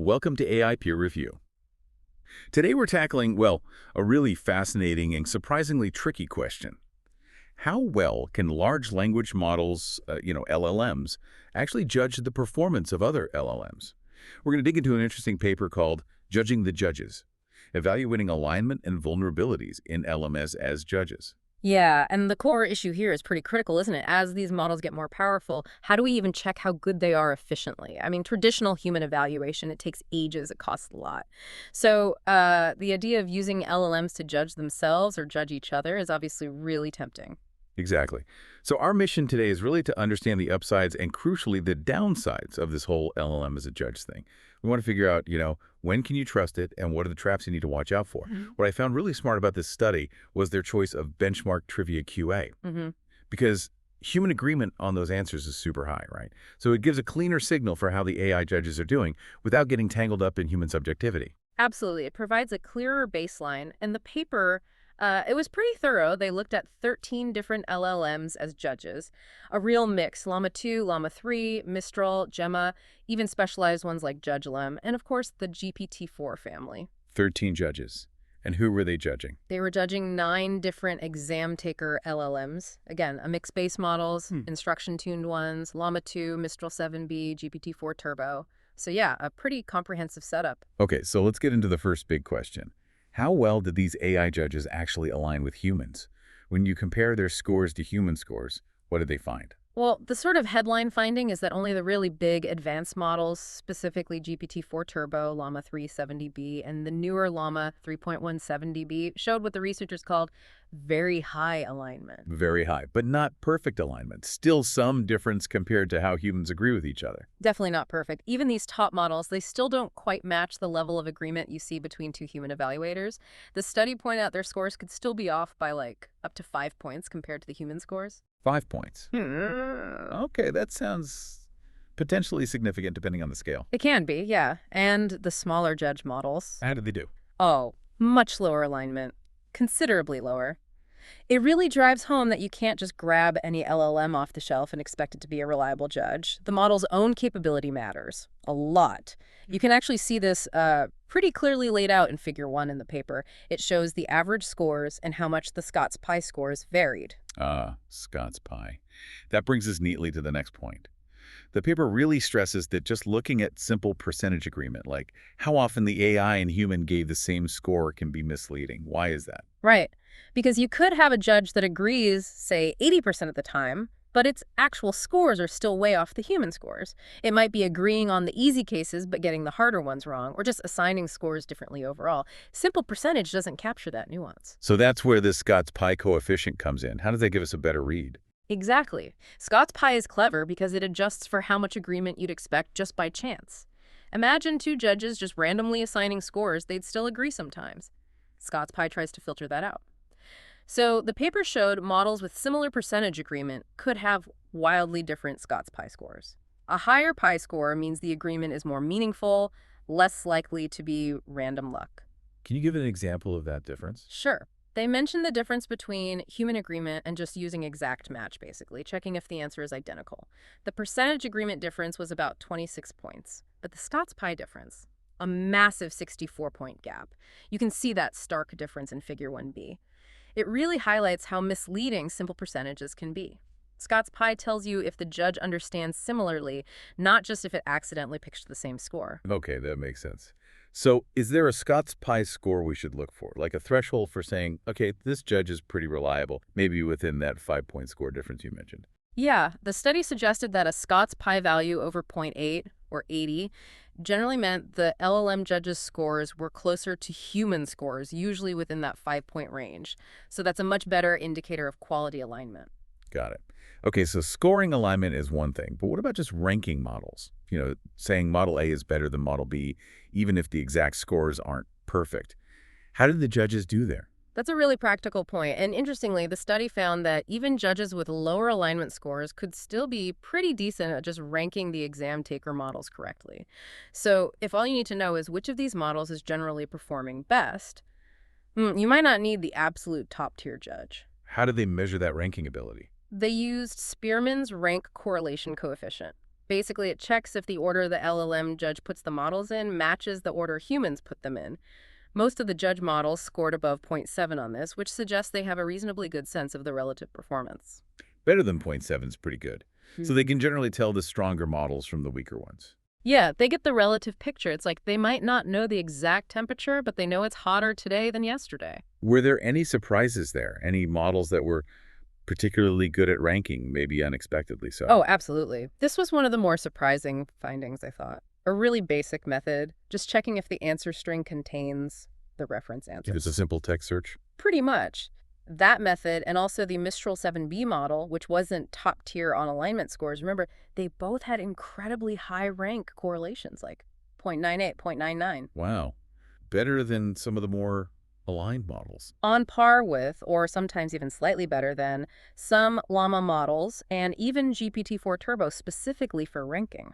Welcome to AI Peer Review. Today we're tackling, well, a really fascinating and surprisingly tricky question. How well can large language models, LLMs, actually judge the performance of other LLMs? We're going to dig into an interesting paper called Judging the Judges, Evaluating Alignment and Vulnerabilities in LLMs as Judges. Yeah, and the core issue here is pretty critical, isn't it? As these models get more powerful, how do we even check how good they are efficiently? I mean, traditional human evaluation, it takes ages, it costs a lot. So the idea of using LLMs to judge themselves or judge each other is obviously really tempting. Exactly. So our mission today is really to understand the upsides and, crucially, the downsides of this whole LLM as a judge thing. We want to figure out, when can you trust it and what are the traps you need to watch out for? What I found really smart about this study was their choice of benchmark trivia QA. Because human agreement on those answers is super high, right? So it gives a cleaner signal for how the AI judges are doing without getting tangled up in human subjectivity. Absolutely. It provides a clearer baseline. And the paper, it was pretty thorough. They looked at 13 different LLMs as judges, a real mix, Llama 2, Llama 3, Mistral, Gemma, even specialized ones like JudgeLM, and of course the GPT-4 family. 13 judges. And who were they judging? They were judging 9 different exam taker LLMs. Again, a mix base models, instruction-tuned ones, Llama 2, Mistral 7B, GPT-4 Turbo. So yeah, a pretty comprehensive setup. Okay, so let's get into the first big question. How well did these AI judges actually align with humans? When you compare their scores to human scores, what did they find? Well, the sort of headline finding is that only the really big advanced models, specifically GPT-4 Turbo, Llama 3 70B, and the newer Llama 3.170B, showed what the researchers called very high alignment. Very high, but not perfect alignment. Still some difference compared to how humans agree with each other. Definitely not perfect. Even these top models, they still don't quite match the level of agreement you see between two human evaluators. The study pointed out their scores could still be off by up to 5 points compared to the human scores. 5 points. Okay, that sounds potentially significant depending on the scale. It can be, yeah. And the smaller judge models. How did they do? Oh, much lower alignment. Considerably lower. It really drives home that you can't just grab any LLM off the shelf and expect it to be a reliable judge. The model's own capability matters a lot. You can actually see this pretty clearly laid out in Figure 1 in the paper. It shows the average scores and how much the Scots Pi scores varied. Scots Pi. That brings us neatly to the next point. The paper really stresses that just looking at simple percentage agreement, like how often the AI and human gave the same score, can be misleading. Why is that? Right. Because you could have a judge that agrees, say, 80% of the time, but its actual scores are still way off the human scores. It might be agreeing on the easy cases but getting the harder ones wrong, or just assigning scores differently overall. Simple percentage doesn't capture that nuance. So that's where this Scots Pi coefficient comes in. How does that give us a better read? Exactly. Scots Pi is clever because it adjusts for how much agreement you'd expect just by chance. Imagine two judges just randomly assigning scores, they'd still agree sometimes. Scots Pi tries to filter that out. So the paper showed models with similar percentage agreement could have wildly different Scots Pi scores. A higher Pi score means the agreement is more meaningful, less likely to be random luck. Can you give an example of that difference? Sure. They mentioned the difference between human agreement and just using exact match, basically, checking if the answer is identical. The percentage agreement difference was about 26 points, but the Scots Pi difference, a massive 64-point gap. You can see that stark difference in Figure 1B. It really highlights how misleading simple percentages can be. Scots Pi tells you if the judge understands similarly, not just if it accidentally picked the same score. Okay, that makes sense. So is there a Scots Pi score we should look for, like a threshold for saying, okay, this judge is pretty reliable, maybe within that 5-point score difference you mentioned? Yeah, the study suggested that a Scots Pi value over 0.8 or 80 generally meant the LLM judges' scores were closer to human scores, usually within that 5-point range. So that's a much better indicator of quality alignment. Got it. Okay, so scoring alignment is one thing, but what about just ranking models? Saying Model A is better than Model B, even if the exact scores aren't perfect. How did the judges do there? That's a really practical point. And interestingly, the study found that even judges with lower alignment scores could still be pretty decent at just ranking the exam taker models correctly. So if all you need to know is which of these models is generally performing best, you might not need the absolute top-tier judge. How did they measure that ranking ability? They used Spearman's rank correlation coefficient. Basically, it checks if the order the LLM judge puts the models in matches the order humans put them in. Most of the judge models scored above zero point 0.7 on this, which suggests they have a reasonably good sense of the relative performance. Better than zero point 0.7 is pretty good. So they Hmm. can generally tell the stronger models from the weaker ones. Yeah, they get the relative picture. It's like they might not know the exact temperature, but they know it's hotter today than yesterday. Were there any surprises there? Any models that were particularly good at ranking, maybe unexpectedly so? Oh, absolutely. This was one of the more surprising findings, I thought. A really basic method, just checking if the answer string contains the reference It was a answers. simple text search. Pretty much. That method and also the Mistral 7B model, which wasn't top tier on alignment scores, remember, they both had incredibly high rank correlations, like 0.98, 0.99. Wow. Better than some of the more aligned models. On par with, or sometimes even slightly better than, some Llama models and even GPT-4 Turbo specifically for ranking.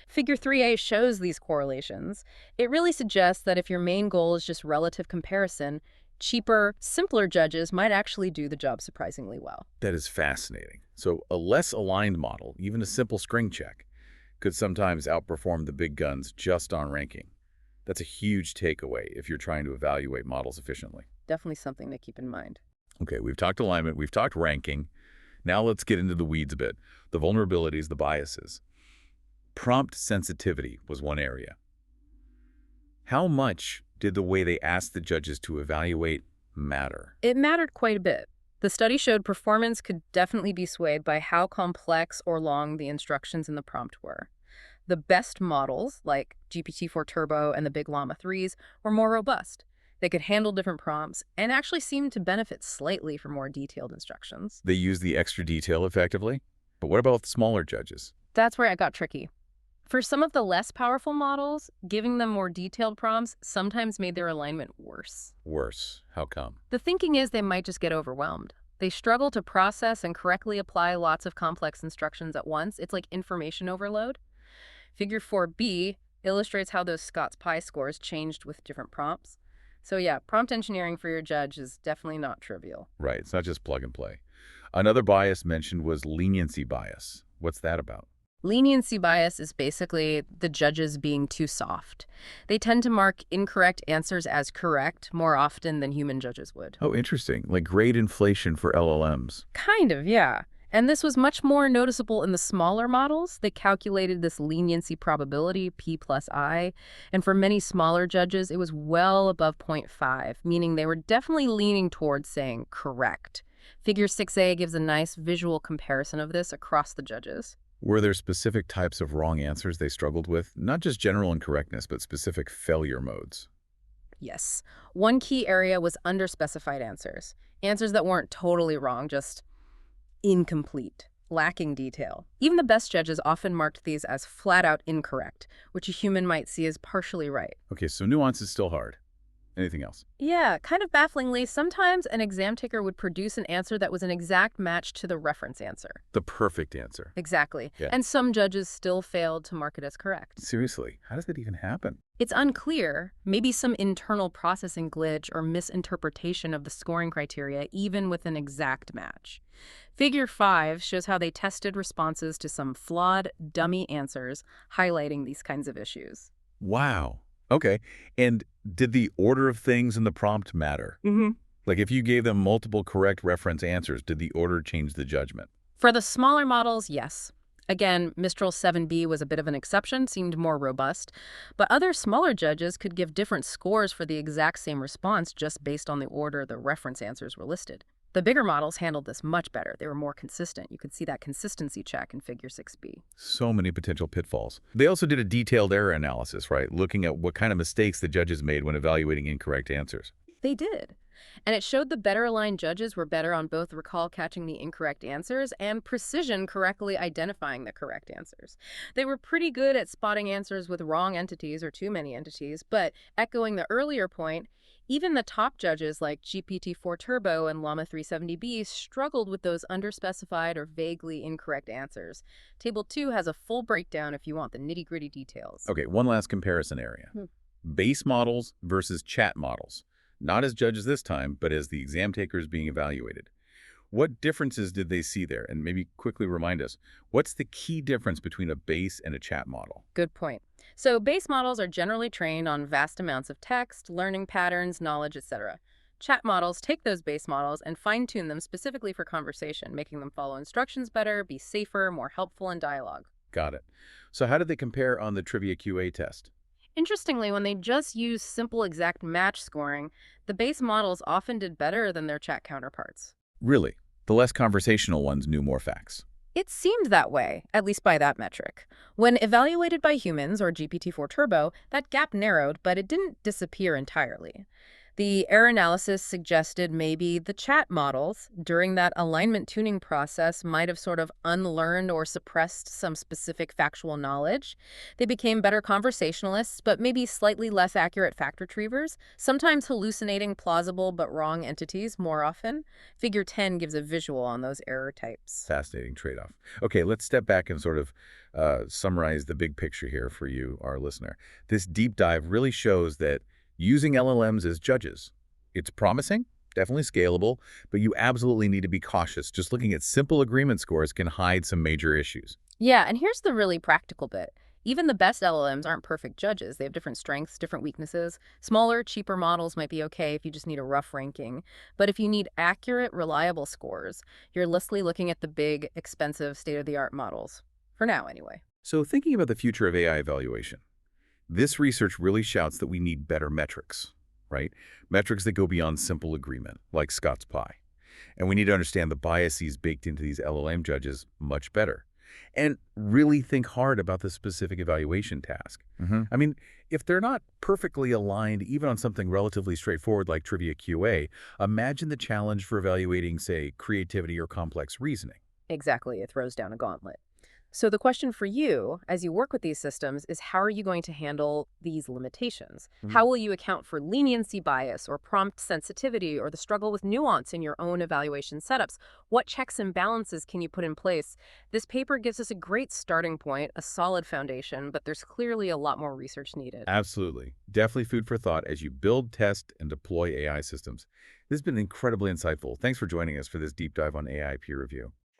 Figure 3a shows these correlations. It really suggests that if your main goal is just relative comparison, cheaper, simpler judges might actually do the job surprisingly well. That is fascinating. So a less aligned model, even a simple string check, could sometimes outperform the big guns just on ranking. That's a huge takeaway if you're trying to evaluate models efficiently. Definitely something to keep in mind. Okay, we've talked alignment, we've talked ranking. Now let's get into the weeds a bit. The vulnerabilities, the biases. Prompt sensitivity was one area. How much did the way they asked the judges to evaluate matter? It mattered quite a bit. The study showed performance could definitely be swayed by how complex or long the instructions in the prompt were. The best models, like GPT-4 Turbo and the big Llama 3s, were more robust. They could handle different prompts and actually seemed to benefit slightly from more detailed instructions. They used the extra detail effectively? But what about the smaller judges? That's where it got tricky. For some of the less powerful models, giving them more detailed prompts sometimes made their alignment worse. Worse. How come? The thinking is they might just get overwhelmed. They struggle to process and correctly apply lots of complex instructions at once. It's like information overload. Figure 4b illustrates how those Scott's Pi scores changed with different prompts. So yeah, prompt engineering for your judge is definitely not trivial. Right, it's not just plug and play. Another bias mentioned was leniency bias. What's that about? Leniency bias is basically the judges being too soft. They tend to mark incorrect answers as correct more often than human judges would. Oh, interesting. Like grade inflation for LLMs. Kind of, yeah. And this was much more noticeable in the smaller models. They calculated this leniency probability, P plus I, and for many smaller judges, it was well above zero point 0.5, meaning they were definitely leaning towards saying correct. Figure 6a gives a nice visual comparison of this across the judges. Were there specific types of wrong answers they struggled with? Not just general incorrectness, but specific failure modes. Yes. One key area was underspecified answers. Answers that weren't totally wrong, just incomplete, lacking detail. Even the best judges often marked these as flat-out incorrect, which a human might see as partially right. Okay, so nuance is still hard. Anything else? Yeah, kind of bafflingly, sometimes an exam taker would produce an answer that was an exact match to the reference answer. The perfect answer. Exactly. Yeah. And some judges still failed to mark it as correct. Seriously, how does that even happen? It's unclear, maybe some internal processing glitch or misinterpretation of the scoring criteria, even with an exact match. Figure 5 shows how they tested responses to some flawed, dummy answers, highlighting these kinds of issues. Wow. Okay. And did the order of things in the prompt matter? Mm-hmm. Like if you gave them multiple correct reference answers, did the order change the judgment? For the smaller models, yes. Again, Mistral 7B was a bit of an exception, seemed more robust, but other smaller judges could give different scores for the exact same response just based on the order the reference answers were listed. The bigger models handled this much better. They were more consistent. You could see that consistency check in Figure 6B. So many potential pitfalls. They also did a detailed error analysis, right? Looking at what kind of mistakes the judges made when evaluating incorrect answers. They did. And it showed the better aligned judges were better on both recall catching the incorrect answers and precision correctly identifying the correct answers. They were pretty good at spotting answers with wrong entities or too many entities, but echoing the earlier point, even the top judges like GPT-4 Turbo and Llama 370B struggled with those underspecified or vaguely incorrect answers. Table 2 has a full breakdown if you want the nitty-gritty details. Okay, one last comparison area. Base models versus chat models. Not as judges this time, but as the exam takers being evaluated. What differences did they see there? And maybe quickly remind us, what's the key difference between a base and a chat model? Good point. So, base models are generally trained on vast amounts of text, learning patterns, knowledge, etc. Chat models take those base models and fine tune them specifically for conversation, making them follow instructions better, be safer, more helpful in dialogue. Got it. So how did they compare on the Trivia QA test? Interestingly, when they just use simple exact match scoring, the base models often did better than their chat counterparts. Really? The less conversational ones knew more facts. It seemed that way, at least by that metric. When evaluated by humans, or GPT-4 Turbo, that gap narrowed, but it didn't disappear entirely. The error analysis suggested maybe the chat models during that alignment tuning process might have sort of unlearned or suppressed some specific factual knowledge. They became better conversationalists, but maybe slightly less accurate fact retrievers, sometimes hallucinating plausible but wrong entities more often. Figure 10 gives a visual on those error types. Fascinating trade-off. Okay, let's step back and sort of summarize the big picture here for you, our listener. This deep dive really shows that using LLMs as judges, it's promising, definitely scalable, but you absolutely need to be cautious. Just looking at simple agreement scores can hide some major issues. Yeah, and here's the really practical bit. Even the best LLMs aren't perfect judges. They have different strengths, different weaknesses. Smaller, cheaper models might be okay if you just need a rough ranking. But if you need accurate, reliable scores, you're lastly looking at the big, expensive, state-of-the-art models. For now, anyway. So thinking about the future of AI evaluation, this research really shouts that we need better metrics, right? Metrics that go beyond simple agreement, like Scott's pie. And we need to understand the biases baked into these LLM judges much better. And really think hard about the specific evaluation task. I mean, if they're not perfectly aligned, even on something relatively straightforward like Trivia QA, imagine the challenge for evaluating, say, creativity or complex reasoning. Exactly, it throws down a gauntlet. So the question for you, as you work with these systems, is how are you going to handle these limitations? How will you account for leniency bias or prompt sensitivity or the struggle with nuance in your own evaluation setups? What checks and balances can you put in place? This paper gives us a great starting point, a solid foundation, but there's clearly a lot more research needed. Absolutely. Definitely food for thought as you build, test, and deploy AI systems. This has been incredibly insightful. Thanks for joining us for this deep dive on AI peer review.